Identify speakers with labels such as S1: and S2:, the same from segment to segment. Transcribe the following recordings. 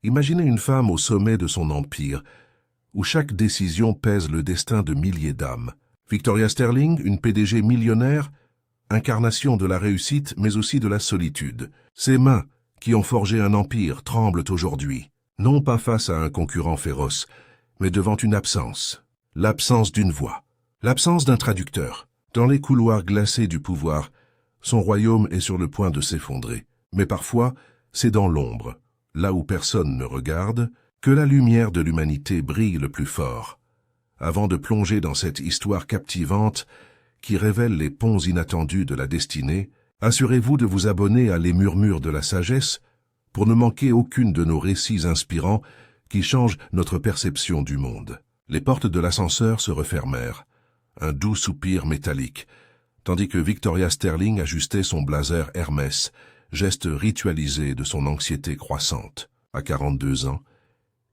S1: Imaginez une femme au sommet de son empire, où chaque décision pèse le destin de milliers d'âmes. Victoria Sterling, une PDG millionnaire, incarnation de la réussite mais aussi de la solitude. Ses mains, qui ont forgé un empire, tremblent aujourd'hui, non pas face à un concurrent féroce, mais devant une absence. L'absence d'une voix, l'absence d'un traducteur. Dans les couloirs glacés du pouvoir, son royaume est sur le point de s'effondrer. Mais parfois, c'est dans l'ombre, là où personne ne regarde, que la lumière de l'humanité brille le plus fort. Avant de plonger dans cette histoire captivante qui révèle les ponts inattendus de la destinée, assurez-vous de vous abonner à Les Murmures de la Sagesse pour ne manquer aucune de nos récits inspirants qui changent notre perception du monde. Les portes de l'ascenseur se refermèrent, un doux soupir métallique, tandis que Victoria Sterling ajustait son blazer Hermès, geste ritualisé de son anxiété croissante. À 42 ans,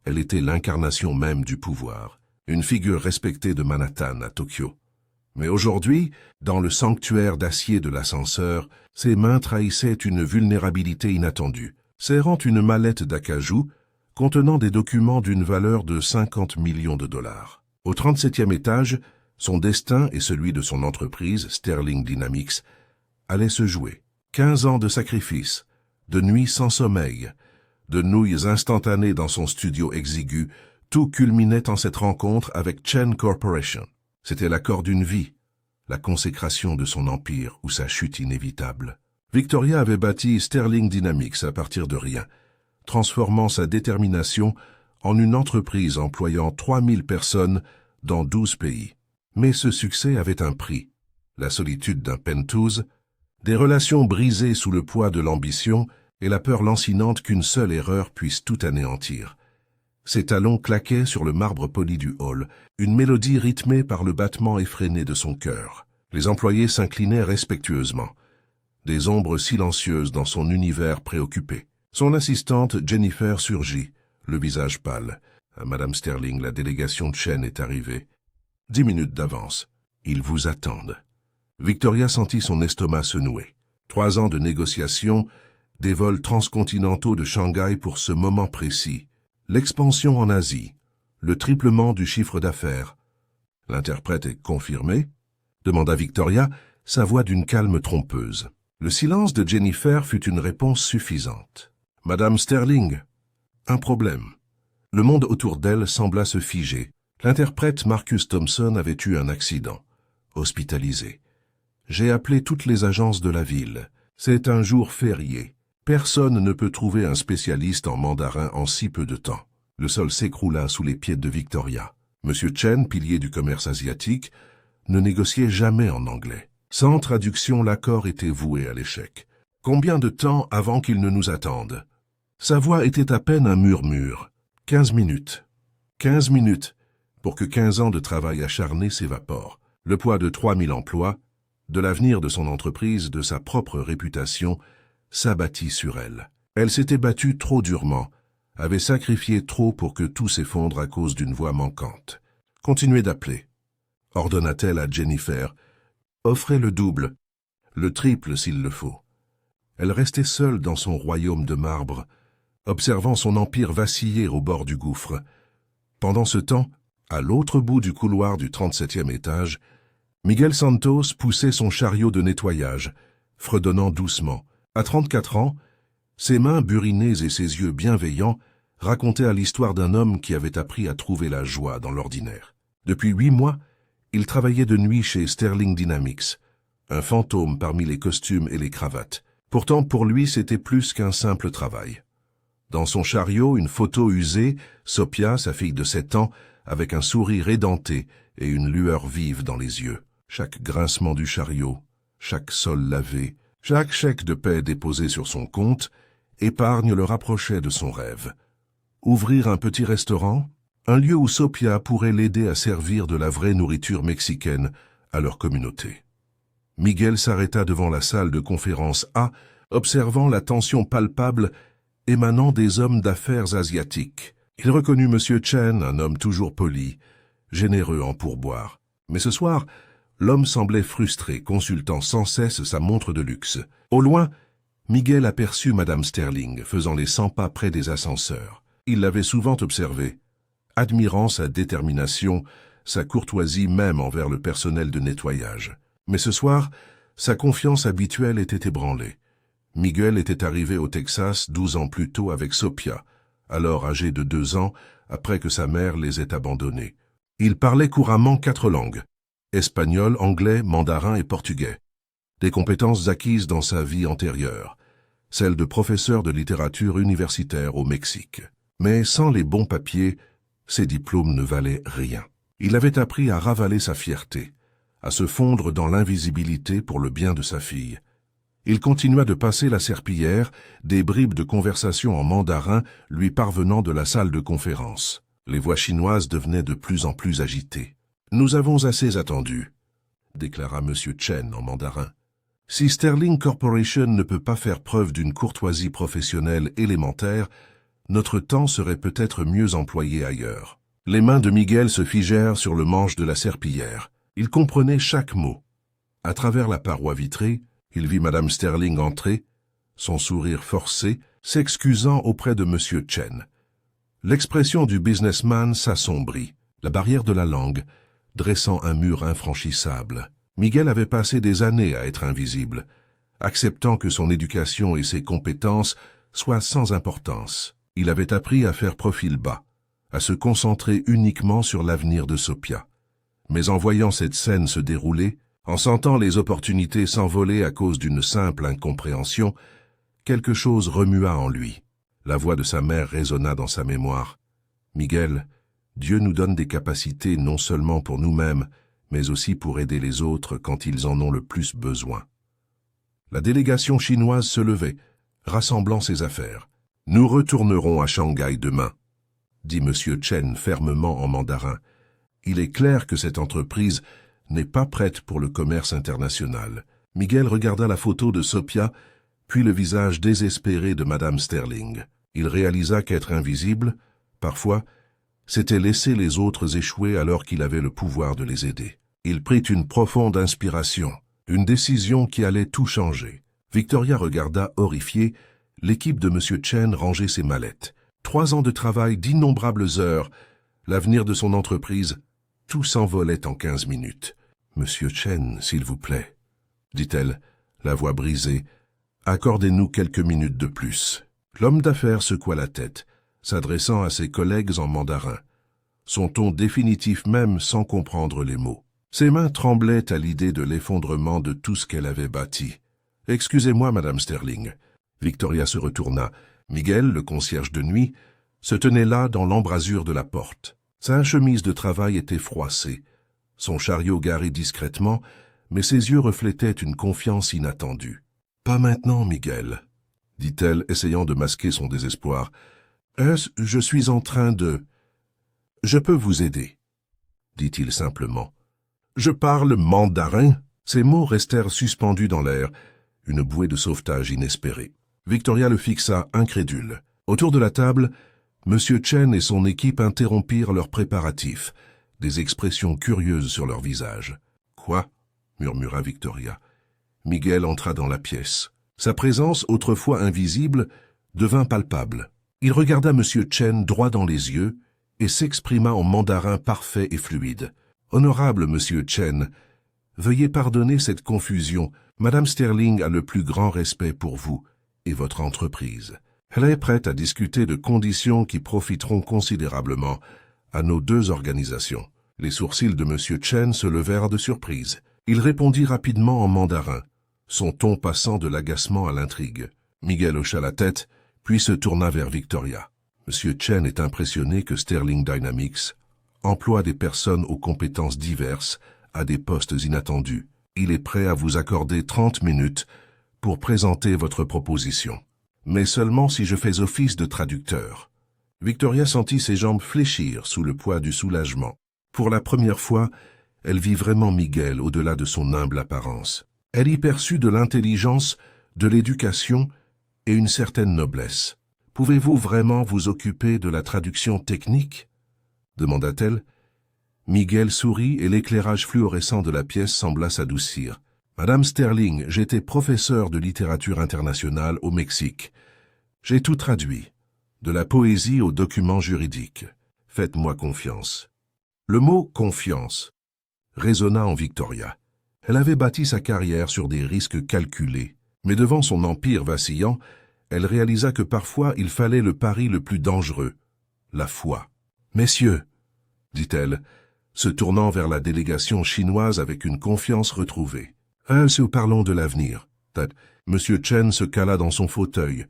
S1: elle était l'incarnation même du pouvoir, une figure respectée de Manhattan à Tokyo. Mais aujourd'hui, dans le sanctuaire d'acier de l'ascenseur, ses mains trahissaient une vulnérabilité inattendue, serrant une mallette d'acajou contenant des documents d'une valeur de 50 millions de dollars. Au 37e étage, son destin et celui de son entreprise, Sterling Dynamics, allaient se jouer. 15 ans de sacrifices, de nuits sans sommeil, de nouilles instantanées dans son studio exigu, tout culminait en cette rencontre avec Chen Corporation. C'était l'accord d'une vie, la consécration de son empire ou sa chute inévitable. Victoria avait bâti Sterling Dynamics à partir de rien, transformant sa détermination en une entreprise employant 3000 personnes dans 12 pays. Mais ce succès avait un prix, la solitude d'un penthouse, des relations brisées sous le poids de l'ambition et la peur lancinante qu'une seule erreur puisse tout anéantir. Ses talons claquaient sur le marbre poli du hall, une mélodie rythmée par le battement effréné de son cœur. Les employés s'inclinaient respectueusement, des ombres silencieuses dans son univers préoccupé. Son assistante Jennifer surgit, le visage pâle. À Madame Sterling, la délégation de Chen est arrivée. 10 minutes d'avance. Ils vous attendent. Victoria sentit son estomac se nouer. 3 ans de négociations, des vols transcontinentaux de Shanghai pour ce moment précis. L'expansion en Asie, le triplement du chiffre d'affaires. L'interprète est confirmé? Demanda Victoria, sa voix d'une calme trompeuse. Le silence de Jennifer fut une réponse suffisante. Madame Sterling, un problème. Le monde autour d'elle sembla se figer. L'interprète Marcus Thompson avait eu un accident, hospitalisé. J'ai appelé toutes les agences de la ville. C'est un jour férié. Personne ne peut trouver un spécialiste en mandarin en si peu de temps. Le sol s'écroula sous les pieds de Victoria. Monsieur Chen, pilier du commerce asiatique, ne négociait jamais en anglais. Sans traduction, l'accord était voué à l'échec. Combien de temps avant qu'il ne nous attende? Sa voix était à peine un murmure. 15 minutes. 15 minutes pour que 15 ans de travail acharné s'évaporent. Le poids de 3000 emplois, de l'avenir de son entreprise, de sa propre réputation, s'abattit sur elle. Elle s'était battue trop durement, avait sacrifié trop pour que tout s'effondre à cause d'une voix manquante. Continuez d'appeler, ordonna-t-elle à Jennifer. Offrez le double, le triple s'il le faut. Elle restait seule dans son royaume de marbre, observant son empire vaciller au bord du gouffre. Pendant ce temps, à l'autre bout du couloir du 37e étage, Miguel Santos poussait son chariot de nettoyage, fredonnant doucement. À 34 ans, ses mains burinées et ses yeux bienveillants racontaient à l'histoire d'un homme qui avait appris à trouver la joie dans l'ordinaire. Depuis 8 mois, il travaillait de nuit chez Sterling Dynamics, un fantôme parmi les costumes et les cravates. Pourtant, pour lui, c'était plus qu'un simple travail. Dans son chariot, une photo usée, Sophia, sa fille de 7 ans, avec un sourire édenté et une lueur vive dans les yeux. Chaque grincement du chariot, chaque sol lavé, chaque chèque de paie déposé sur son compte, épargne le rapprochait de son rêve. Ouvrir un petit restaurant, un lieu où Sophia pourrait l'aider à servir de la vraie nourriture mexicaine à leur communauté. Miguel s'arrêta devant la salle de conférence A, observant la tension palpable émanant des hommes d'affaires asiatiques. Il reconnut M. Chen, un homme toujours poli, généreux en pourboire. Mais ce soir, l'homme semblait frustré, consultant sans cesse sa montre de luxe. Au loin, Miguel aperçut Madame Sterling, faisant les 100 pas près des ascenseurs. Il l'avait souvent observé, admirant sa détermination, sa courtoisie même envers le personnel de nettoyage. Mais ce soir, sa confiance habituelle était ébranlée. Miguel était arrivé au Texas 12 ans plus tôt avec Sophia, alors âgée de 2 ans, après que sa mère les ait abandonnés. Il parlait couramment 4 langues, espagnol, anglais, mandarin et portugais. Des compétences acquises dans sa vie antérieure, celles de professeur de littérature universitaire au Mexique. Mais sans les bons papiers, ses diplômes ne valaient rien. Il avait appris à ravaler sa fierté, à se fondre dans l'invisibilité pour le bien de sa fille. Il continua de passer la serpillière, des bribes de conversation en mandarin lui parvenant de la salle de conférence. Les voix chinoises devenaient de plus en plus agitées. « Nous avons assez attendu », déclara M. Chen en mandarin. « Si Sterling Corporation ne peut pas faire preuve d'une courtoisie professionnelle élémentaire, notre temps serait peut-être mieux employé ailleurs. » Les mains de Miguel se figèrent sur le manche de la serpillière. Il comprenait chaque mot. À travers la paroi vitrée, il vit Madame Sterling entrer, son sourire forcé, s'excusant auprès de M. Chen. L'expression du businessman s'assombrit, la barrière de la langue, dressant un mur infranchissable. Miguel avait passé des années à être invisible, acceptant que son éducation et ses compétences soient sans importance. Il avait appris à faire profil bas, à se concentrer uniquement sur l'avenir de Sophia. Mais en voyant cette scène se dérouler, en sentant les opportunités s'envoler à cause d'une simple incompréhension, quelque chose remua en lui. La voix de sa mère résonna dans sa mémoire. « Miguel, Dieu nous donne des capacités non seulement pour nous-mêmes, mais aussi pour aider les autres quand ils en ont le plus besoin. » La délégation chinoise se levait, rassemblant ses affaires. « Nous retournerons à Shanghai demain, » dit M. Chen fermement en mandarin. « Il est clair que cette entreprise n'est pas prête pour le commerce international. » Miguel regarda la photo de Sophia, puis le visage désespéré de Madame Sterling. Il réalisa qu'être invisible, parfois, c'était laisser les autres échouer alors qu'il avait le pouvoir de les aider. Il prit une profonde inspiration, une décision qui allait tout changer. Victoria regarda horrifiée l'équipe de M. Chen ranger ses mallettes. 3 ans de travail, d'innombrables heures, l'avenir de son entreprise, tout s'envolait en 15 minutes. « Monsieur Chen, s'il vous plaît, » dit-elle, la voix brisée, « accordez-nous quelques minutes de plus. » L'homme d'affaires secoua la tête, s'adressant à ses collègues en mandarin, son ton définitif même sans comprendre les mots. Ses mains tremblaient à l'idée de l'effondrement de tout ce qu'elle avait bâti. « Excusez-moi, Madame Sterling. » Victoria se retourna. Miguel, le concierge de nuit, se tenait là dans l'embrasure de la porte. Sa chemise de travail était froissée, son chariot garé discrètement, mais ses yeux reflétaient une confiance inattendue. « Pas maintenant, Miguel, » dit-elle, essayant de masquer son désespoir. « Je suis en train de... »« Je peux vous aider, » dit-il simplement. « Je parle mandarin. » Ces mots restèrent suspendus dans l'air, une bouée de sauvetage inespérée. Victoria le fixa, incrédule. Autour de la table, M. Chen et son équipe interrompirent leurs préparatifs, des expressions curieuses sur leurs visages. « Quoi ?» murmura Victoria. Miguel entra dans la pièce. Sa présence, autrefois invisible, devint palpable. Il regarda M. Chen droit dans les yeux et s'exprima en mandarin parfait et fluide. « Honorable M. Chen, veuillez pardonner cette confusion. Madame Sterling a le plus grand respect pour vous et votre entreprise. Elle est prête à discuter de conditions qui profiteront considérablement à nos 2 organisations. » Les sourcils de M. Chen se levèrent de surprise. Il répondit rapidement en mandarin, son ton passant de l'agacement à l'intrigue. Miguel hocha la tête, puis se tourna vers Victoria. « M. Chen est impressionné que Sterling Dynamics emploie des personnes aux compétences diverses à des postes inattendus. Il est prêt à vous accorder 30 minutes pour présenter votre proposition. Mais seulement si je fais office de traducteur. » Victoria sentit ses jambes fléchir sous le poids du soulagement. Pour la première fois, elle vit vraiment Miguel au-delà de son humble apparence. Elle y perçut de l'intelligence, de l'éducation et une certaine noblesse. « Pouvez-vous vraiment vous occuper de la traduction technique ?» demanda-t-elle. Miguel sourit et l'éclairage fluorescent de la pièce sembla s'adoucir. « Madame Sterling, j'étais professeur de littérature internationale au Mexique. J'ai tout traduit. De la poésie aux documents juridiques. Faites-moi confiance. Le mot « confiance » résonna en Victoria. Elle avait bâti sa carrière sur des risques calculés, mais devant son empire vacillant, elle réalisa que parfois il fallait le pari le plus dangereux, la foi. « Messieurs » dit-elle, se tournant vers la délégation chinoise avec une confiance retrouvée. « Nous parlons de l'avenir. » Monsieur Chen se cala dans son fauteuil,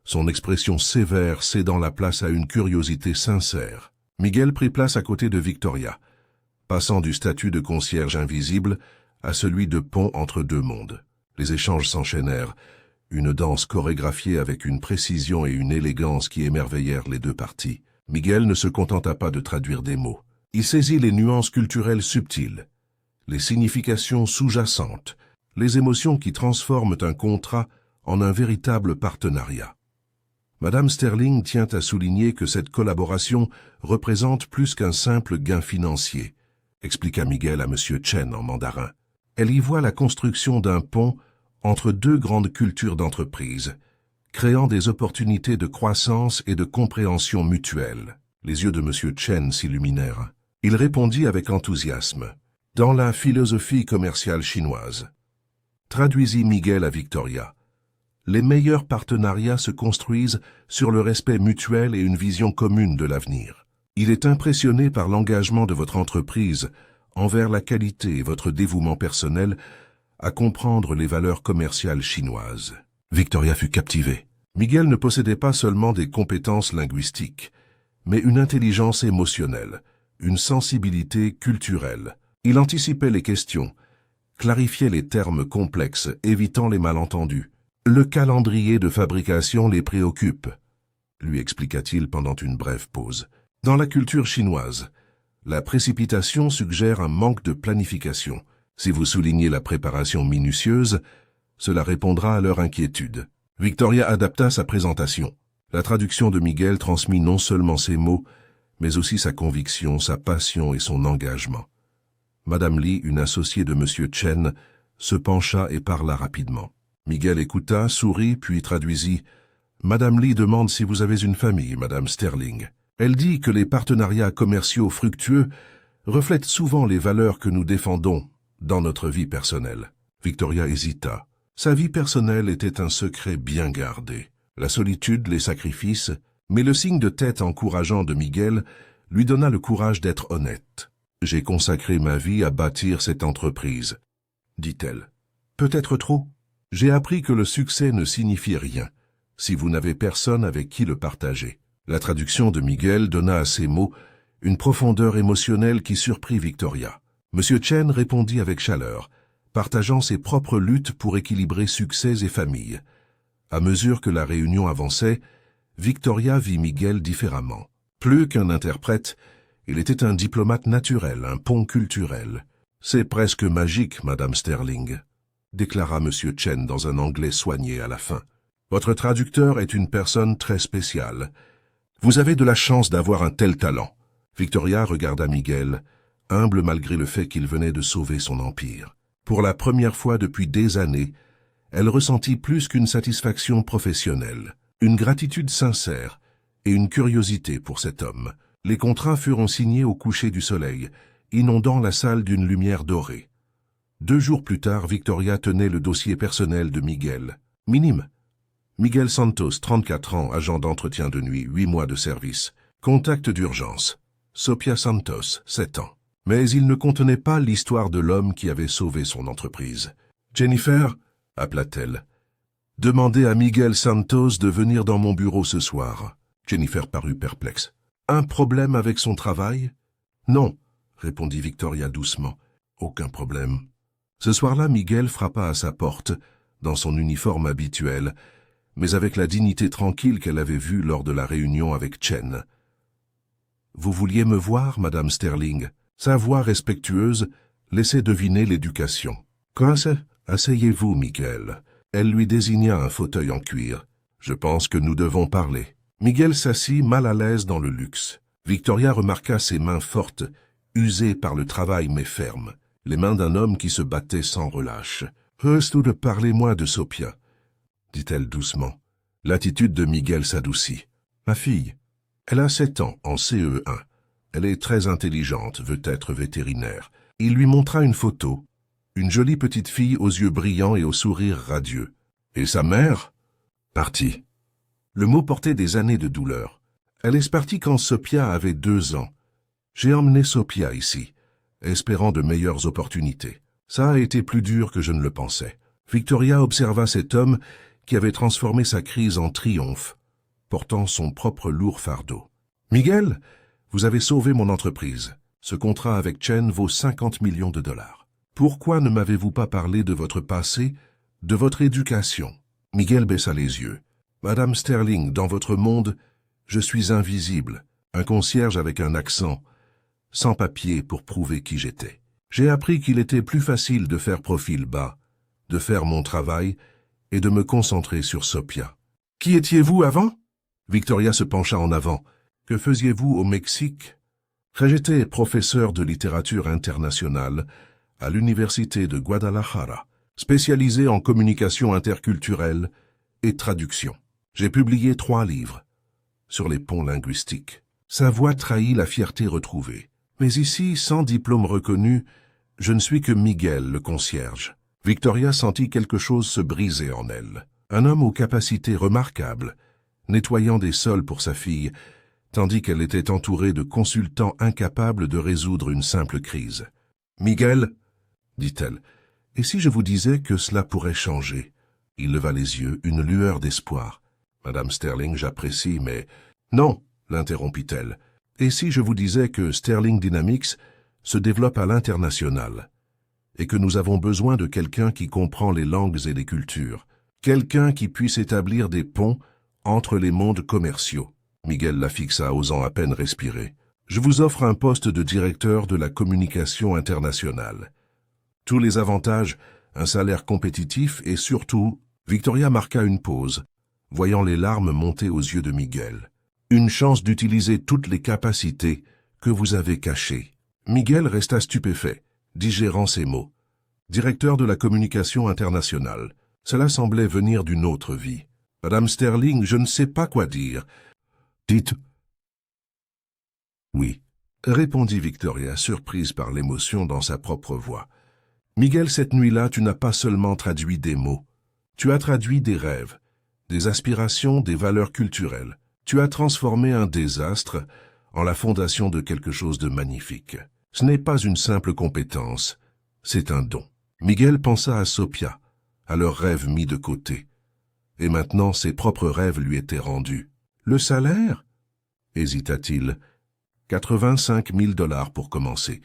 S1: son expression sévère cédant la place à une curiosité sincère. Miguel prit place à côté de Victoria, passant du statut de concierge invisible à celui de pont entre deux mondes. Les échanges s'enchaînèrent, une danse chorégraphiée avec une précision et une élégance qui émerveillèrent les deux parties. Miguel ne se contenta pas de traduire des mots. Il saisit les nuances culturelles subtiles, les significations sous-jacentes, les émotions qui transforment un contrat en un véritable partenariat. Madame Sterling tient à souligner que cette collaboration représente plus qu'un simple gain financier, expliqua Miguel à Monsieur Chen en mandarin. Elle y voit la construction d'un pont entre deux grandes cultures d'entreprise, créant des opportunités de croissance et de compréhension mutuelle. Les yeux de Monsieur Chen s'illuminèrent. Il répondit avec enthousiasme. « Dans la philosophie commerciale chinoise. » Traduisit Miguel à Victoria. Les meilleurs partenariats se construisent sur le respect mutuel et une vision commune de l'avenir. Il est impressionné par l'engagement de votre entreprise envers la qualité et votre dévouement personnel à comprendre les valeurs commerciales chinoises. Victoria fut captivée. Miguel ne possédait pas seulement des compétences linguistiques, mais une intelligence émotionnelle, une sensibilité culturelle. Il anticipait les questions, clarifiait les termes complexes, évitant les malentendus. Le calendrier de fabrication les préoccupe, lui expliqua-t-il pendant une brève pause. Dans la culture chinoise, la précipitation suggère un manque de planification. Si vous soulignez la préparation minutieuse, cela répondra à leur inquiétude. Victoria adapta sa présentation. La traduction de Miguel transmit non seulement ses mots, mais aussi sa conviction, sa passion et son engagement. Madame Li, une associée de Monsieur Chen, se pencha et parla rapidement. Miguel écouta, sourit, puis traduisit. « Madame Li demande si vous avez une famille, Madame Sterling. Elle dit que les partenariats commerciaux fructueux reflètent souvent les valeurs que nous défendons dans notre vie personnelle. » Victoria hésita. Sa vie personnelle était un secret bien gardé. La solitude, les sacrifices, mais le signe de tête encourageant de Miguel lui donna le courage d'être honnête. « J'ai consacré ma vie à bâtir cette entreprise, » dit-elle. « Peut-être trop. J'ai appris que le succès ne signifie rien si vous n'avez personne avec qui le partager. » La traduction de Miguel donna à ces mots une profondeur émotionnelle qui surprit Victoria. Monsieur Chen répondit avec chaleur, partageant ses propres luttes pour équilibrer succès et famille. À mesure que la réunion avançait, Victoria vit Miguel différemment. Plus qu'un interprète, il était un diplomate naturel, un pont culturel. « C'est presque magique, Madame Sterling », déclara Monsieur Chen dans un anglais soigné à la fin. « Votre traducteur est une personne très spéciale. Vous avez de la chance d'avoir un tel talent. » Victoria regarda Miguel, humble malgré le fait qu'il venait de sauver son empire. Pour la première fois depuis des années, elle ressentit plus qu'une satisfaction professionnelle, une gratitude sincère et une curiosité pour cet homme. Les contrats furent signés au coucher du soleil, inondant la salle d'une lumière dorée. 2 jours plus tard, Victoria tenait le dossier personnel de Miguel. Minime. Miguel Santos, 34 ans, agent d'entretien de nuit, 8 mois de service. Contact d'urgence. Sophia Santos, 7 ans. Mais il ne contenait pas l'histoire de l'homme qui avait sauvé son entreprise. « Jennifer » appela-t-elle. « Demandez à Miguel Santos de venir dans mon bureau ce soir. » Jennifer parut perplexe. « Un problème avec son travail ?»« Non » répondit Victoria doucement. « Aucun problème. » Ce soir-là, Miguel frappa à sa porte, dans son uniforme habituel, mais avec la dignité tranquille qu'elle avait vue lors de la réunion avec Chen. « Vous vouliez me voir, Madame Sterling ?» Sa voix respectueuse laissait deviner l'éducation. « Quoi, asseyez-vous, Miguel. » Elle lui désigna un fauteuil en cuir. « Je pense que nous devons parler. » Miguel s'assit mal à l'aise dans le luxe. Victoria remarqua ses mains fortes, usées par le travail mais fermes, les mains d'un homme qui se battait sans relâche. « Parlez-moi de Sophia, dit-elle doucement. L'attitude de Miguel s'adoucit. Ma fille, elle a 7 ans en CE1. Elle est très intelligente, veut être vétérinaire. Il lui montra une photo. Une jolie petite fille aux yeux brillants et au sourire radieux. Et sa mère? Partie. Le mot portait des années de douleur. Elle est partie quand Sophia avait 2 ans. J'ai emmené Sophia ici, espérant de meilleures opportunités. Ça a été plus dur que je ne le pensais. Victoria observa cet homme qui avait transformé sa crise en triomphe, portant son propre lourd fardeau. « Miguel, vous avez sauvé mon entreprise. Ce contrat avec Chen vaut 50 millions de dollars. Pourquoi ne m'avez-vous pas parlé de votre passé, de votre éducation ?» Miguel baissa les yeux. « Madame Sterling, dans votre monde, je suis invisible, un concierge avec un accent, sans papier pour prouver qui j'étais. J'ai appris qu'il était plus facile de faire profil bas, de faire mon travail et de me concentrer sur Sophia. Qui étiez-vous avant ?» Victoria se pencha en avant. « Que faisiez-vous au Mexique ?» J'étais professeur de littérature internationale à l'université de Guadalajara, spécialisé en communication interculturelle et traduction. J'ai publié 3 livres sur les ponts linguistiques. Sa voix trahit la fierté retrouvée. Mais ici, sans diplôme reconnu, je ne suis que Miguel, le concierge. Victoria sentit quelque chose se briser en elle. Un homme aux capacités remarquables, nettoyant des sols pour sa fille, tandis qu'elle était entourée de consultants incapables de résoudre une simple crise. « Miguel, dit-elle, et si je vous disais que cela pourrait changer ?» Il leva les yeux, une lueur d'espoir. « Madame Sterling, j'apprécie, mais... » « Non, l'interrompit-elle. « Et si je vous disais que Sterling Dynamics se développe à l'international et que nous avons besoin de quelqu'un qui comprend les langues et les cultures, quelqu'un qui puisse établir des ponts entre les mondes commerciaux ?» Miguel la fixa, osant à peine respirer. « Je vous offre un poste de directeur de la communication internationale. Tous les avantages, un salaire compétitif et surtout... » Victoria marqua une pause, voyant les larmes monter aux yeux de Miguel. « Une chance d'utiliser toutes les capacités que vous avez cachées. » Miguel resta stupéfait, digérant ces mots. Directeur de la communication internationale. Cela semblait venir d'une autre vie. « Madame Sterling, je ne sais pas quoi dire. » « Dites. »« Oui, » répondit Victoria, surprise par l'émotion dans sa propre voix. « Miguel, cette nuit-là, tu n'as pas seulement traduit des mots. Tu as traduit des rêves, des aspirations, des valeurs culturelles. Tu as transformé un désastre en la fondation de quelque chose de magnifique. Ce n'est pas une simple compétence, c'est un don. » Miguel pensa à Sophia, à leurs rêves mis de côté. Et maintenant, ses propres rêves lui étaient rendus. « Le salaire ?» hésita-t-il. 85 000 dollars pour commencer,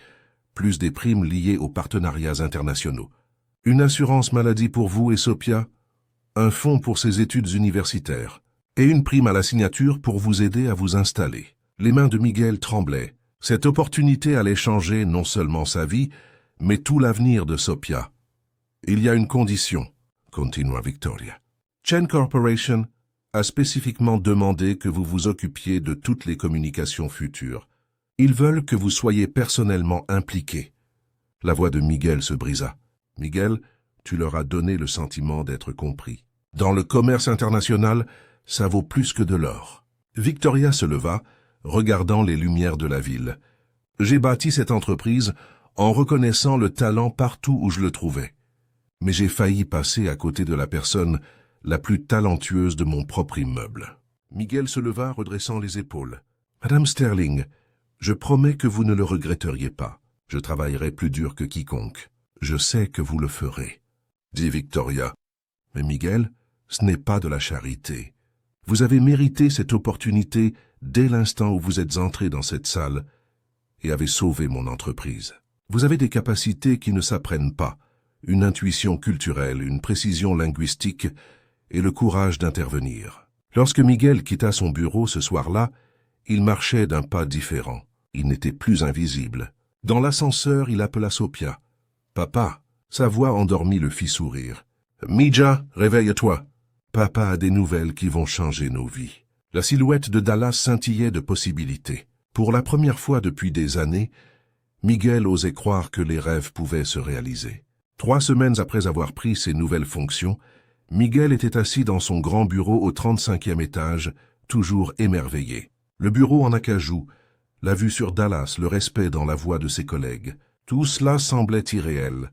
S1: plus des primes liées aux partenariats internationaux. Une assurance maladie pour vous et Sophia, un fonds pour ses études universitaires, et une prime à la signature pour vous aider à vous installer. Les mains de Miguel tremblaient. Cette opportunité allait changer non seulement sa vie, mais tout l'avenir de Sophia. « Il y a une condition, » continua Victoria. « Chen Corporation a spécifiquement demandé que vous vous occupiez de toutes les communications futures. Ils veulent que vous soyez personnellement impliqué. » La voix de Miguel se brisa. « Miguel, tu leur as donné le sentiment d'être compris. Dans le commerce international, ça vaut plus que de l'or. » Victoria se leva, regardant les lumières de la ville. « J'ai bâti cette entreprise en reconnaissant le talent partout où je le trouvais. Mais j'ai failli passer à côté de la personne la plus talentueuse de mon propre immeuble. » Miguel se leva, redressant les épaules. « Madame Sterling, je promets que vous ne le regretteriez pas. Je travaillerai plus dur que quiconque. Je sais que vous le ferez. » dit Victoria. « Mais Miguel, ce n'est pas de la charité. Vous avez mérité cette opportunité dès l'instant où vous êtes entré dans cette salle et avez sauvé mon entreprise. Vous avez des capacités qui ne s'apprennent pas, une intuition culturelle, une précision linguistique et le courage d'intervenir. » Lorsque Miguel quitta son bureau ce soir-là, il marchait d'un pas différent. Il n'était plus invisible. Dans l'ascenseur, il appela Sophia. « Papa !» Sa voix endormie le fit sourire. « Mija, réveille-toi. Papa a des nouvelles qui vont changer nos vies. » La silhouette de Dallas scintillait de possibilités. Pour la première fois depuis des années, Miguel osait croire que les rêves pouvaient se réaliser. 3 semaines après avoir pris ses nouvelles fonctions, Miguel était assis dans son grand bureau au 35e étage toujours émerveillé. Le bureau en acajou, la vue sur Dallas, le respect dans la voix de ses collègues, tout cela semblait irréel.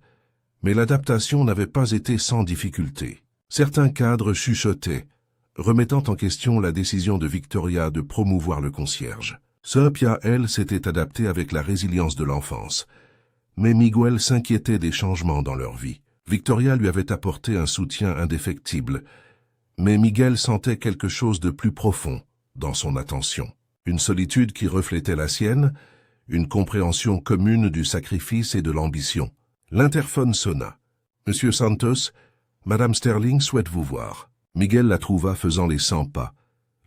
S1: Mais l'adaptation n'avait pas été sans difficulté. Certains cadres chuchotaient, remettant en question la décision de Victoria de promouvoir le concierge. Sophia, elle, s'était adaptée avec la résilience de l'enfance. Mais Miguel s'inquiétait des changements dans leur vie. Victoria lui avait apporté un soutien indéfectible, mais Miguel sentait quelque chose de plus profond dans son attention. Une solitude qui reflétait la sienne, une compréhension commune du sacrifice et de l'ambition. L'interphone sonna. « Monsieur Santos, Madame Sterling souhaite vous voir. » Miguel la trouva faisant les 100 pas,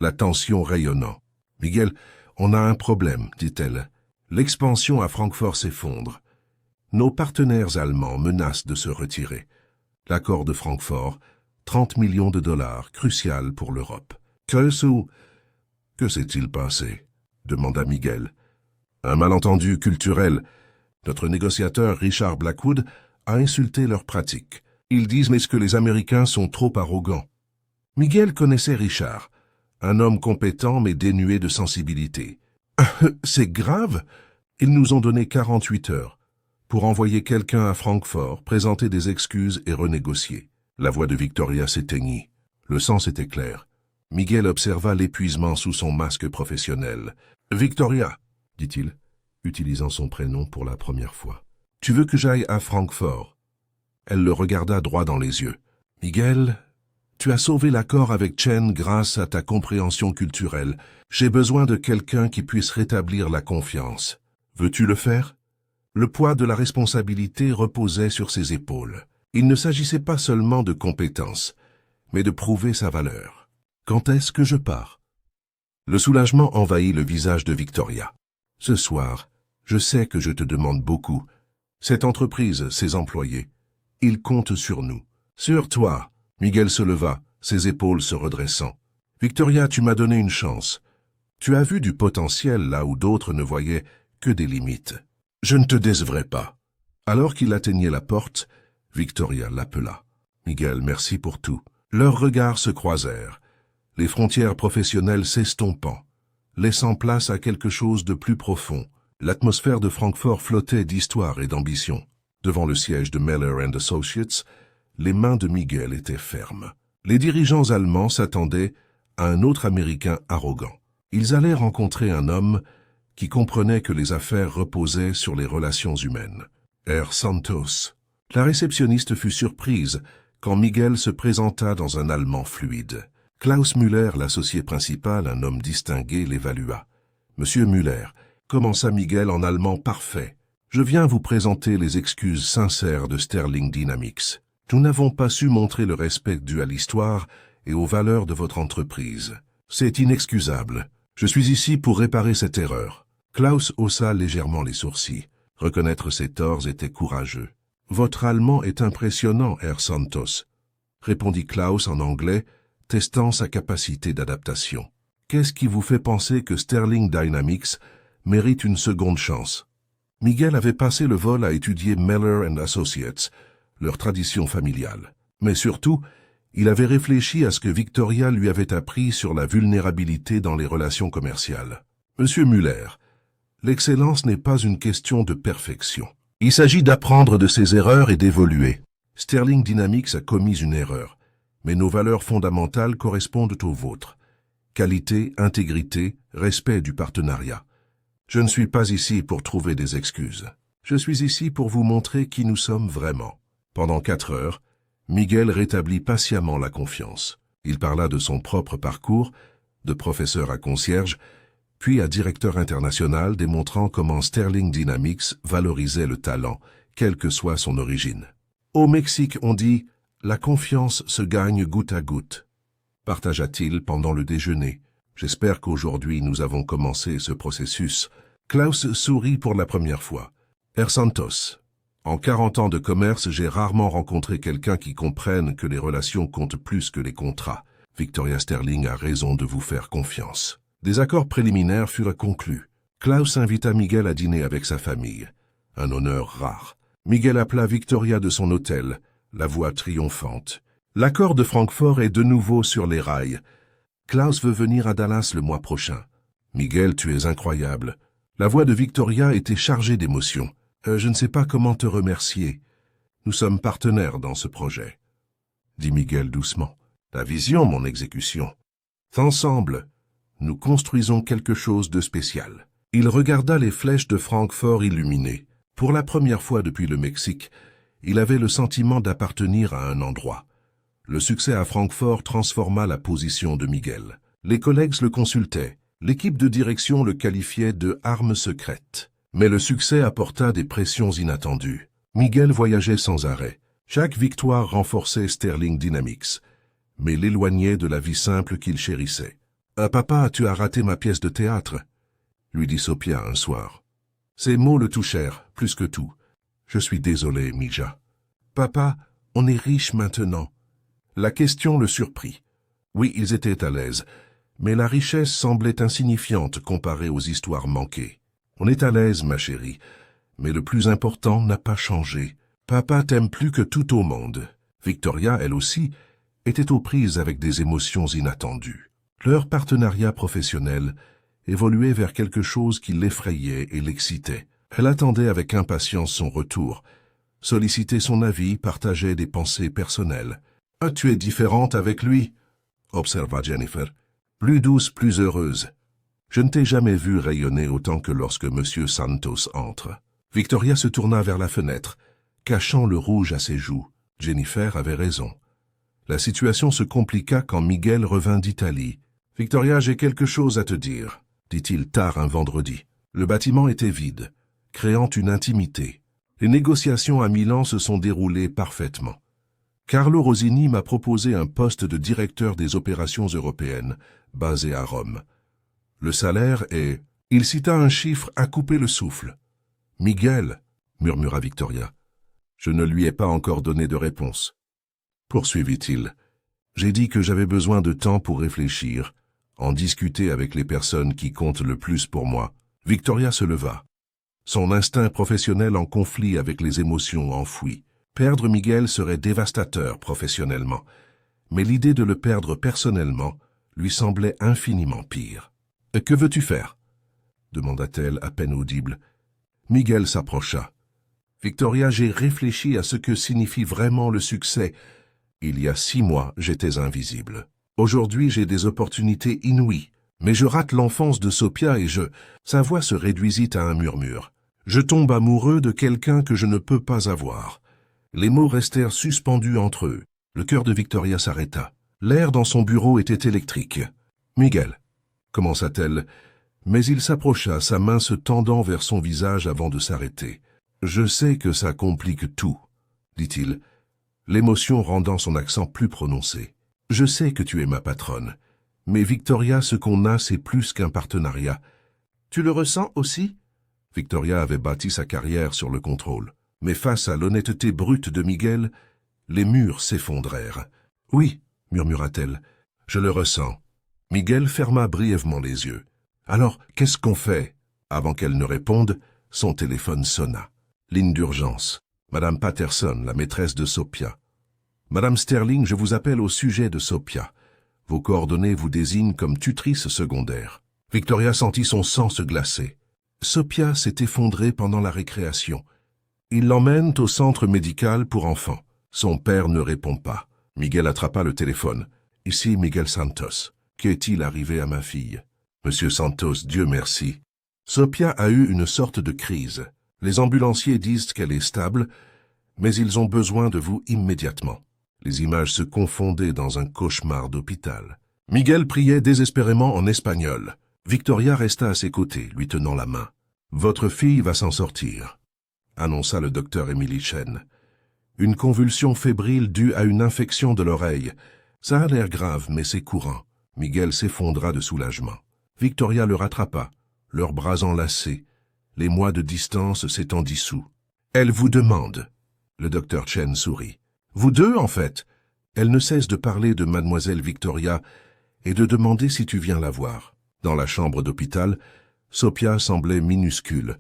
S1: la tension rayonnant. « Miguel, on a un problème, dit-elle. L'expansion à Francfort s'effondre. Nos partenaires allemands menacent de se retirer. L'accord de Francfort, 30 millions de dollars, crucial pour l'Europe. Que s'est-il passé? Demanda Miguel. Un malentendu culturel. Notre négociateur Richard Blackwood a insulté leurs pratiques. Ils disent mais que les Américains sont trop arrogants. Miguel connaissait Richard, un homme compétent mais dénué de sensibilité. C'est grave. Ils nous ont donné 48 heures pour envoyer quelqu'un à Francfort, présenter des excuses et renégocier. La voix de Victoria s'éteignit. Le sens était clair. Miguel observa l'épuisement sous son masque professionnel. « Victoria, dit-il, utilisant son prénom pour la première fois. « Tu veux que j'aille à Francfort ?» Elle le regarda droit dans les yeux. « Miguel, tu as sauvé l'accord avec Chen grâce à ta compréhension culturelle. J'ai besoin de quelqu'un qui puisse rétablir la confiance. Veux-tu le faire ?» Le poids de la responsabilité reposait sur ses épaules. Il ne s'agissait pas seulement de compétences, mais de prouver sa valeur. « Quand est-ce que je pars ?» Le soulagement envahit le visage de Victoria. « Ce soir, je sais que je te demande beaucoup. Cette entreprise, ses employés, ils comptent sur nous. Sur toi. » Miguel se leva, ses épaules se redressant. « Victoria, tu m'as donné une chance. Tu as vu du potentiel là où d'autres ne voyaient que des limites. Je ne te décevrai pas. » Alors qu'il atteignait la porte, Victoria l'appela. « Miguel, merci pour tout. » Leurs regards se croisèrent, les frontières professionnelles s'estompant, laissant place à quelque chose de plus profond. L'atmosphère de Francfort flottait d'histoire et d'ambition. Devant le siège de Meller & Associates, les mains de Miguel étaient fermes. Les dirigeants allemands s'attendaient à un autre Américain arrogant. Ils allaient rencontrer un homme qui comprenait que les affaires reposaient sur les relations humaines. Herr Santos. La réceptionniste fut surprise quand Miguel se présenta dans un allemand fluide. Klaus Müller, l'associé principal, un homme distingué, l'évalua. « Monsieur Müller, » commença Miguel en allemand parfait, « je viens vous présenter les excuses sincères de Sterling Dynamics. Nous n'avons pas su montrer le respect dû à l'histoire et aux valeurs de votre entreprise. C'est inexcusable. Je suis ici pour réparer cette erreur. » Klaus haussa légèrement les sourcils. Reconnaître ses torts était courageux. « Votre allemand est impressionnant, Herr Santos, » répondit Klaus en anglais, testant sa capacité d'adaptation. « Qu'est-ce qui vous fait penser que Sterling Dynamics mérite une seconde chance ?» Miguel avait passé le vol à étudier Meller & Associates, leur tradition familiale. Mais surtout, il avait réfléchi à ce que Victoria lui avait appris sur la vulnérabilité dans les relations commerciales. « Monsieur Müller, l'excellence n'est pas une question de perfection. Il s'agit d'apprendre de ses erreurs et d'évoluer. Sterling Dynamics a commis une erreur, mais nos valeurs fondamentales correspondent aux vôtres. Qualité, intégrité, respect du partenariat. Je ne suis pas ici pour trouver des excuses. Je suis ici pour vous montrer qui nous sommes vraiment. » Pendant 4 heures, Miguel rétablit patiemment la confiance. Il parla de son propre parcours, de professeur à concierge, puis à directeur international, démontrant comment Sterling Dynamics valorisait le talent, quelle que soit son origine. Au Mexique, on dit « la confiance se gagne goutte à goutte », partagea-t-il pendant le déjeuner. J'espère qu'aujourd'hui nous avons commencé ce processus. Klaus sourit pour la première fois. Herr Santos, en 40 ans de commerce, j'ai rarement rencontré quelqu'un qui comprenne que les relations comptent plus que les contrats. Victoria Sterling a raison de vous faire confiance. Des accords préliminaires furent conclus. Klaus invita Miguel à dîner avec sa famille. Un honneur rare. Miguel appela Victoria de son hôtel, la voix triomphante. L'accord de Francfort est de nouveau sur les rails. Klaus veut venir à Dallas le mois prochain. Miguel, tu es incroyable. La voix de Victoria était chargée d'émotion. Je ne sais pas comment te remercier. Nous sommes partenaires dans ce projet, dit Miguel doucement. Ta vision, mon exécution. Ensemble, nous construisons quelque chose de spécial. Il regarda les flèches de Francfort illuminées. Pour la première fois depuis le Mexique, il avait le sentiment d'appartenir à un endroit. Le succès à Francfort transforma la position de Miguel. Les collègues le consultaient. L'équipe de direction le qualifiait de « arme secrète ». Mais le succès apporta des pressions inattendues. Miguel voyageait sans arrêt. Chaque victoire renforçait Sterling Dynamics, mais l'éloignait de la vie simple qu'il chérissait. « Papa, tu as raté ma pièce de théâtre », lui dit Sophia un soir. Ces mots le touchèrent, plus que tout. « Je suis désolé, Mija. »« Papa, on est riche maintenant. » La question le surprit. Oui, ils étaient à l'aise, mais la richesse semblait insignifiante comparée aux histoires manquées. « On est à l'aise, ma chérie, mais le plus important n'a pas changé. Papa t'aime plus que tout au monde. » Victoria, elle aussi, était aux prises avec des émotions inattendues. Leur partenariat professionnel évoluait vers quelque chose qui l'effrayait et l'excitait. Elle attendait avec impatience son retour, sollicitait son avis, partageait des pensées personnelles. « Ah, tu es différente avec lui », observa Jennifer. « Plus douce, plus heureuse. Je ne t'ai jamais vu rayonner autant que lorsque M. Santos entre. » Victoria se tourna vers la fenêtre, cachant le rouge à ses joues. Jennifer avait raison. La situation se compliqua quand Miguel revint d'Italie. « Victoria, j'ai quelque chose à te dire », dit-il tard un vendredi. Le bâtiment était vide, créant une intimité. Les négociations à Milan se sont déroulées parfaitement. Carlo Rosini m'a proposé un poste de directeur des opérations européennes, basé à Rome. Le salaire est... Il cita un chiffre à couper le souffle. « Miguel », murmura Victoria. « Je ne lui ai pas encore donné de réponse. » Poursuivit-il. « J'ai dit que j'avais besoin de temps pour réfléchir, en discuter avec les personnes qui comptent le plus pour moi. » Victoria se leva. Son instinct professionnel en conflit avec les émotions enfouies. Perdre Miguel serait dévastateur professionnellement, mais l'idée de le perdre personnellement lui semblait infiniment pire. « Que veux-tu faire ?» demanda-t-elle à peine audible. Miguel s'approcha. « Victoria, j'ai réfléchi à ce que signifie vraiment le succès. Il y a 6 mois, j'étais invisible. Aujourd'hui, j'ai des opportunités inouïes, mais je rate l'enfance de Sophia et Sa voix se réduisit à un murmure. Je tombe amoureux de quelqu'un que je ne peux pas avoir. Les mots restèrent suspendus entre eux. Le cœur de Victoria s'arrêta. L'air dans son bureau était électrique. « Miguel », commença-t-elle, mais il s'approcha, sa main se tendant vers son visage avant de s'arrêter. « Je sais que ça complique tout, » dit-il, l'émotion rendant son accent plus prononcé. « Je sais que tu es ma patronne, mais Victoria, ce qu'on a, c'est plus qu'un partenariat. Tu le ressens aussi ?» Victoria avait bâti sa carrière sur le contrôle. Mais face à l'honnêteté brute de Miguel, les murs s'effondrèrent. « Oui, » murmura-t-elle, « je le ressens. » Miguel ferma brièvement les yeux. « Alors, qu'est-ce qu'on fait ?» Avant qu'elle ne réponde, son téléphone sonna. Ligne d'urgence. Madame Patterson, la maîtresse de Sophia. « Madame Sterling, je vous appelle au sujet de Sophia. Vos coordonnées vous désignent comme tutrice secondaire. » Victoria sentit son sang se glacer. Sophia s'est effondrée pendant la récréation. Ils l'emmènent au centre médical pour enfants. Son père ne répond pas. Miguel attrapa le téléphone. « Ici Miguel Santos. Qu'est-il arrivé à ma fille ?»« Monsieur Santos, Dieu merci. » Sophia a eu une sorte de crise. Les ambulanciers disent qu'elle est stable, mais ils ont besoin de vous immédiatement. Les images se confondaient dans un cauchemar d'hôpital. Miguel priait désespérément en espagnol. Victoria resta à ses côtés, lui tenant la main. « Votre fille va s'en sortir », annonça le docteur Emily Chen. « Une convulsion fébrile due à une infection de l'oreille. Ça a l'air grave, mais c'est courant. » Miguel s'effondra de soulagement. Victoria le rattrapa, leurs bras enlacés. Les mois de distance s'étant dissous. « Elle vous demande. » Le docteur Chen sourit. « Vous deux, en fait. Elle ne cesse de parler de mademoiselle Victoria et de demander si tu viens la voir. » Dans la chambre d'hôpital, Sophia semblait minuscule,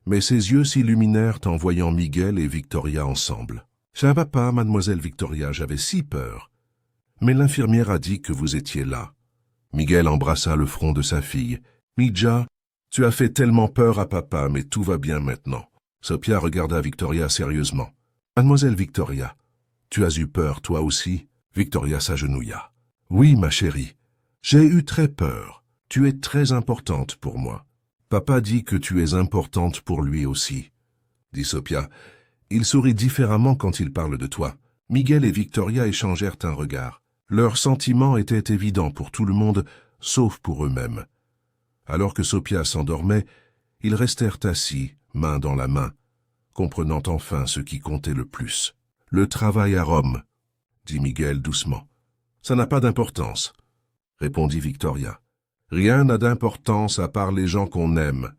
S1: mais ses yeux s'illuminèrent en voyant Miguel et Victoria ensemble. « Ça va pas, mademoiselle Victoria, j'avais si peur. Mais l'infirmière a dit que vous étiez là. Miguel embrassa le front de sa fille. « Mija, tu as fait tellement peur à papa, mais tout va bien maintenant. » Sophia regarda Victoria sérieusement. « Mademoiselle Victoria, tu as eu peur toi aussi ?» Victoria s'agenouilla. « Oui, ma chérie, j'ai eu très peur. Tu es très importante pour moi. Papa dit que tu es importante pour lui aussi, » dit Sophia. Il sourit différemment quand il parle de toi. Miguel et Victoria échangèrent un regard. Leurs sentiments étaient évidents pour tout le monde, sauf pour eux-mêmes. Alors que Sophia s'endormait, ils restèrent assis, main dans la main, comprenant enfin ce qui comptait le plus. « Le travail à Rome, » dit Miguel doucement. « Ça n'a pas d'importance, » répondit Victoria. « Rien n'a d'importance à part les gens qu'on aime. »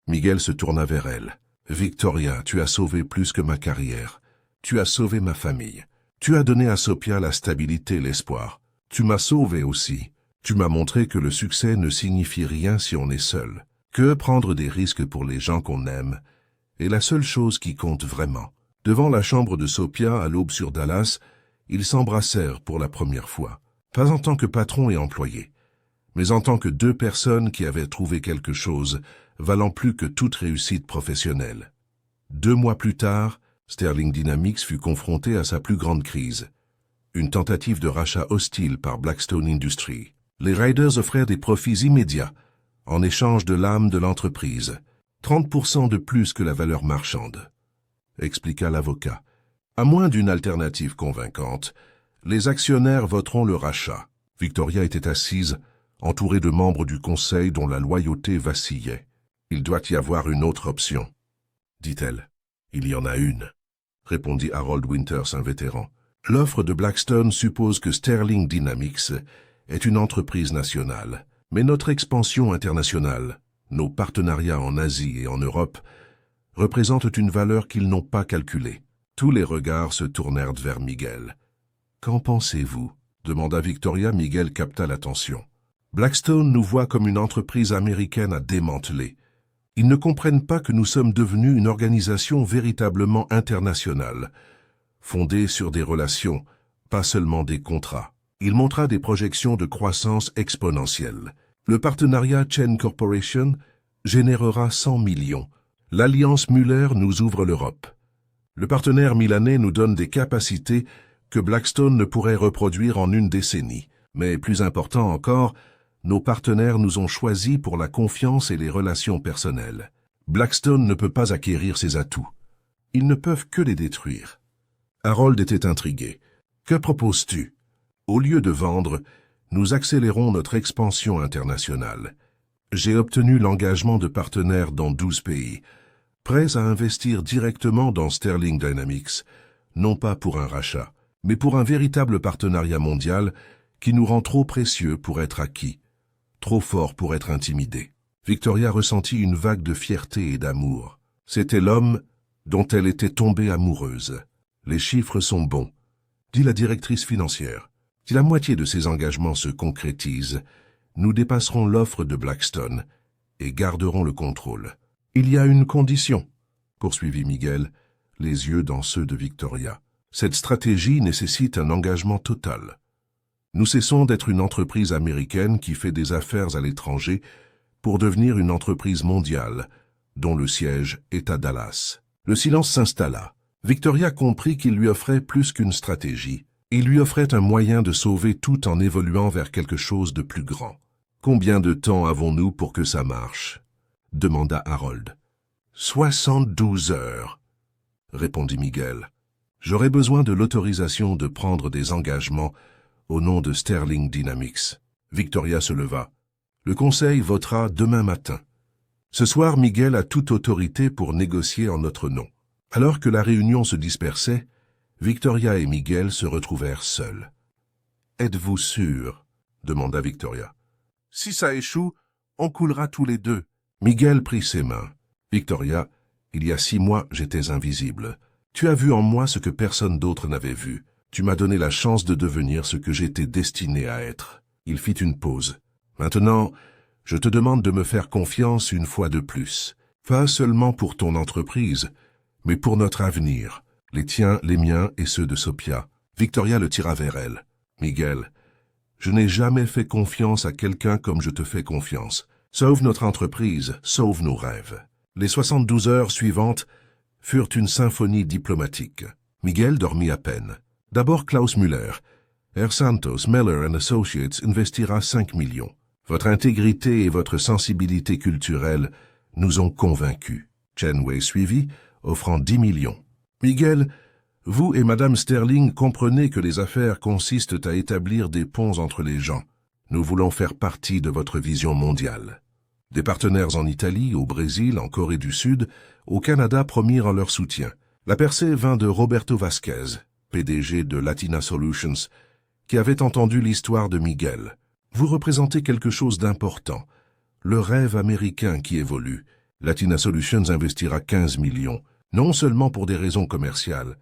S1: Miguel se tourna vers elle. « Victoria, tu as sauvé plus que ma carrière. Tu as sauvé ma famille. Tu as donné à Sophia la stabilité et l'espoir. Tu m'as sauvé aussi. Tu m'as montré que le succès ne signifie rien si on est seul. Que prendre des risques pour les gens qu'on aime est la seule chose qui compte vraiment. » Devant la chambre de Sophia, à l'aube sur Dallas, ils s'embrassèrent pour la première fois. Pas en tant que patron et employé, mais en tant que deux personnes qui avaient trouvé quelque chose valant plus que toute réussite professionnelle. 2 mois plus tard, Sterling Dynamics fut confronté à sa plus grande crise. Une tentative de rachat hostile par Blackstone Industries. Les Riders offrirent des profits immédiats, en échange de l'âme de l'entreprise, 30% de plus que la valeur marchande, expliqua l'avocat. À moins d'une alternative convaincante, les actionnaires voteront le rachat. Victoria était assise, entourée de membres du conseil dont la loyauté vacillait. « Il doit y avoir une autre option, » dit-elle. « Il y en a une, » répondit Harold Winters, un vétéran. « L'offre de Blackstone suppose que Sterling Dynamics est une entreprise nationale, mais notre expansion internationale, nos partenariats en Asie et en Europe, représentent une valeur qu'ils n'ont pas calculée. » Tous les regards se tournèrent vers Miguel. « Qu'en pensez-vous » demanda Victoria. Miguel capta l'attention. « Blackstone nous voit comme une entreprise américaine à démanteler. Ils ne comprennent pas que nous sommes devenus une organisation véritablement internationale, fondée sur des relations, pas seulement des contrats. » Il montra des projections de croissance exponentielle. Le partenariat Chen Corporation générera 100 millions. L'Alliance Muller nous ouvre l'Europe. Le partenaire milanais nous donne des capacités que Blackstone ne pourrait reproduire en une décennie. Mais plus important encore, nos partenaires nous ont choisis pour la confiance et les relations personnelles. Blackstone ne peut pas acquérir ces atouts. Ils ne peuvent que les détruire. Harold était intrigué. « Que proposes-tu ? Au lieu de vendre, nous accélérons notre expansion internationale. J'ai obtenu l'engagement de partenaires dans 12 pays, prêts à investir directement dans Sterling Dynamics, non pas pour un rachat, mais pour un véritable partenariat mondial qui nous rend trop précieux pour être acquis, trop fort pour être intimidé. » Victoria ressentit une vague de fierté et d'amour. C'était l'homme dont elle était tombée amoureuse. « Les chiffres sont bons, » dit la directrice financière. « Si la moitié de ces engagements se concrétisent, nous dépasserons l'offre de Blackstone et garderons le contrôle. » « Il y a une condition, » poursuivit Miguel, les yeux dans ceux de Victoria. « Cette stratégie nécessite un engagement total. Nous cessons d'être une entreprise américaine qui fait des affaires à l'étranger pour devenir une entreprise mondiale, dont le siège est à Dallas. » Le silence s'installa. Victoria comprit qu'il lui offrait plus qu'une stratégie. Il lui offrait un moyen de sauver tout en évoluant vers quelque chose de plus grand. « Combien de temps avons-nous pour que ça marche ?» demanda Harold. « 72 heures, » répondit Miguel. « J'aurai besoin de l'autorisation de prendre des engagements au nom de Sterling Dynamics. » Victoria se leva. « Le conseil votera demain matin. Ce soir, Miguel a toute autorité pour négocier en notre nom. » Alors que la réunion se dispersait, Victoria et Miguel se retrouvèrent seuls. « Êtes-vous sûr ?» demanda Victoria. « Si ça échoue, on coulera tous les deux. » Miguel prit ses mains. « Victoria, il y a 6 mois, j'étais invisible. Tu as vu en moi ce que personne d'autre n'avait vu. Tu m'as donné la chance de devenir ce que j'étais destiné à être. » Il fit une pause. « Maintenant, je te demande de me faire confiance une fois de plus. Pas seulement pour ton entreprise, mais pour notre avenir, les tiens, les miens et ceux de Sophia. » Victoria le tira vers elle. « Miguel, Je n'ai jamais fait confiance à quelqu'un comme je te fais confiance. Sauve notre entreprise, sauve nos rêves. Les 72 heures suivantes furent une symphonie diplomatique. Miguel dormit à peine. D'abord Klaus Müller. Air Santos, Meller & Associates investira 5 millions. Votre intégrité et votre sensibilité culturelle nous ont convaincus. Chenway suivit, offrant 10 millions. Miguel, vous et Madame Sterling comprenez que les affaires consistent à établir des ponts entre les gens. Nous voulons faire partie de votre vision mondiale. Des partenaires en Italie, au Brésil, en Corée du Sud, au Canada promirent leur soutien. La percée vint de Roberto Vasquez, PDG de Latina Solutions, qui avait entendu l'histoire de Miguel. Vous représentez quelque chose d'important, le rêve américain qui évolue. Latina Solutions investira 15 millions, non seulement pour des raisons commerciales,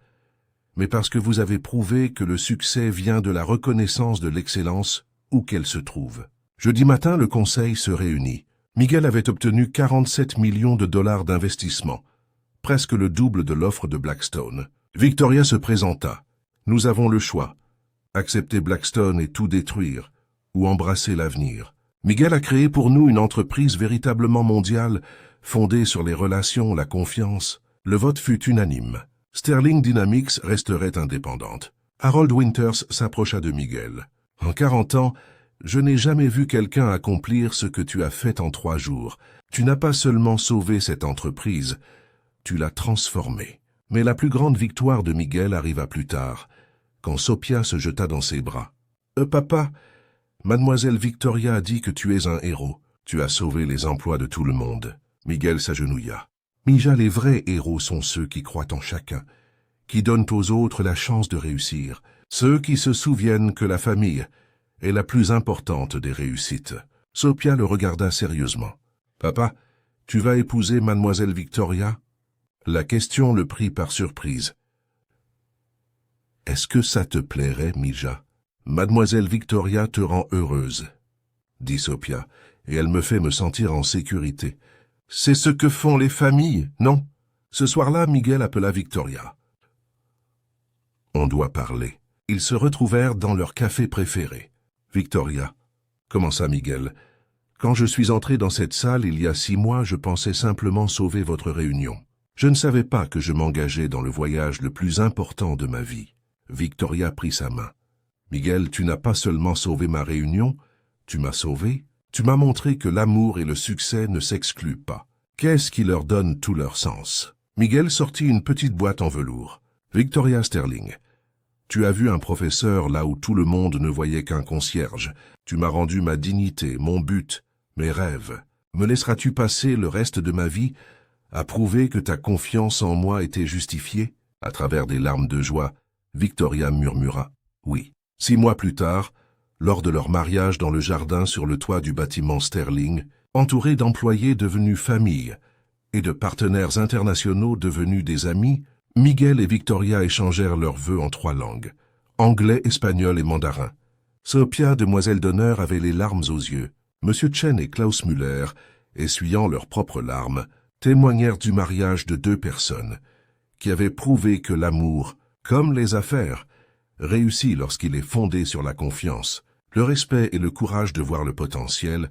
S1: mais parce que vous avez prouvé que le succès vient de la reconnaissance de l'excellence où qu'elle se trouve. Jeudi matin, le conseil se réunit. Miguel avait obtenu 47 millions de dollars d'investissement, presque le double de l'offre de Blackstone. Victoria se présenta. Nous avons le choix. Accepter Blackstone et tout détruire, ou embrasser l'avenir. Miguel a créé pour nous une entreprise véritablement mondiale, fondée sur les relations, la confiance. Le vote fut unanime. Sterling Dynamics resterait indépendante. Harold Winters s'approcha de Miguel. En 40 ans, je n'ai jamais vu quelqu'un accomplir ce que tu as fait en 3 jours. Tu n'as pas seulement sauvé cette entreprise, tu l'as transformée. Mais la plus grande victoire de Miguel arriva plus tard, quand Sophia se jeta dans ses bras. « Papa, Mademoiselle Victoria a dit que tu es un héros. Tu as sauvé les emplois de tout le monde. » Miguel s'agenouilla. « Mija, les vrais héros sont ceux qui croient en chacun, qui donnent aux autres la chance de réussir, ceux qui se souviennent que la famille est la plus importante des réussites. » Sophia le regarda sérieusement. « Papa, tu vas épouser Mademoiselle Victoria ?» La question le prit par surprise. « Est-ce que ça te plairait, Mija ? Mademoiselle Victoria te rend heureuse, » dit Sophia, « et elle me fait me sentir en sécurité. » C'est ce que font les familles, non? Ce soir-là, Miguel appela Victoria. « On doit parler. » Ils se retrouvèrent dans leur café préféré. « Victoria, » commença Miguel, « quand je suis entré dans cette salle il y a 6 mois, je pensais simplement sauver votre réunion. Je ne savais pas que je m'engageais dans le voyage le plus important de ma vie. » Victoria prit sa main. « Miguel, tu n'as pas seulement sauvé ma réunion, tu m'as sauvé, tu m'as montré que l'amour et le succès ne s'excluent pas. Qu'est-ce qui leur donne tout leur sens ?» Miguel sortit une petite boîte en velours. « Victoria Sterling, tu as vu un professeur là où tout le monde ne voyait qu'un concierge. Tu m'as rendu ma dignité, mon but, mes rêves. Me laisseras-tu passer le reste de ma vie à prouver que ta confiance en moi était justifiée ?» À travers des larmes de joie, Victoria murmura « Oui. » 6 mois plus tard, lors de leur mariage dans le jardin sur le toit du bâtiment Sterling, entourés d'employés devenus famille et de partenaires internationaux devenus des amis, Miguel et Victoria échangèrent leurs vœux en 3 langues, anglais, espagnol et mandarin. Sophia, demoiselle d'honneur, avait les larmes aux yeux. Monsieur Chen et Klaus Müller, essuyant leurs propres larmes, témoignèrent du mariage de 2 personnes, qui avaient prouvé que l'amour, comme les affaires, réussit lorsqu'il est fondé sur la confiance, le respect et le courage de voir le potentiel,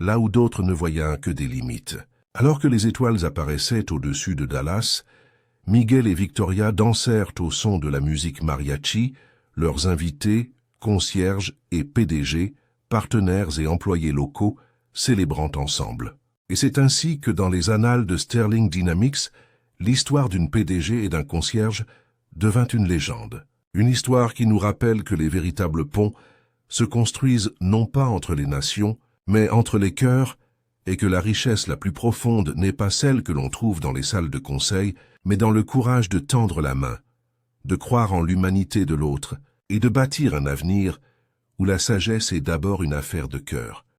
S1: là où d'autres ne voyaient que des limites. Alors que les étoiles apparaissaient au-dessus de Dallas, Miguel et Victoria dansèrent au son de la musique mariachi, leurs invités, concierges et PDG, partenaires et employés locaux, célébrant ensemble. Et c'est ainsi que dans les annales de Sterling Dynamics, l'histoire d'une PDG et d'un concierge devint une légende. Une histoire qui nous rappelle que les véritables ponts se construisent non pas entre les nations, mais entre les cœurs, et que la richesse la plus profonde n'est pas celle que l'on trouve dans les salles de conseil, mais dans le courage de tendre la main, de croire en l'humanité de l'autre et de bâtir un avenir où la sagesse est d'abord une affaire de cœur.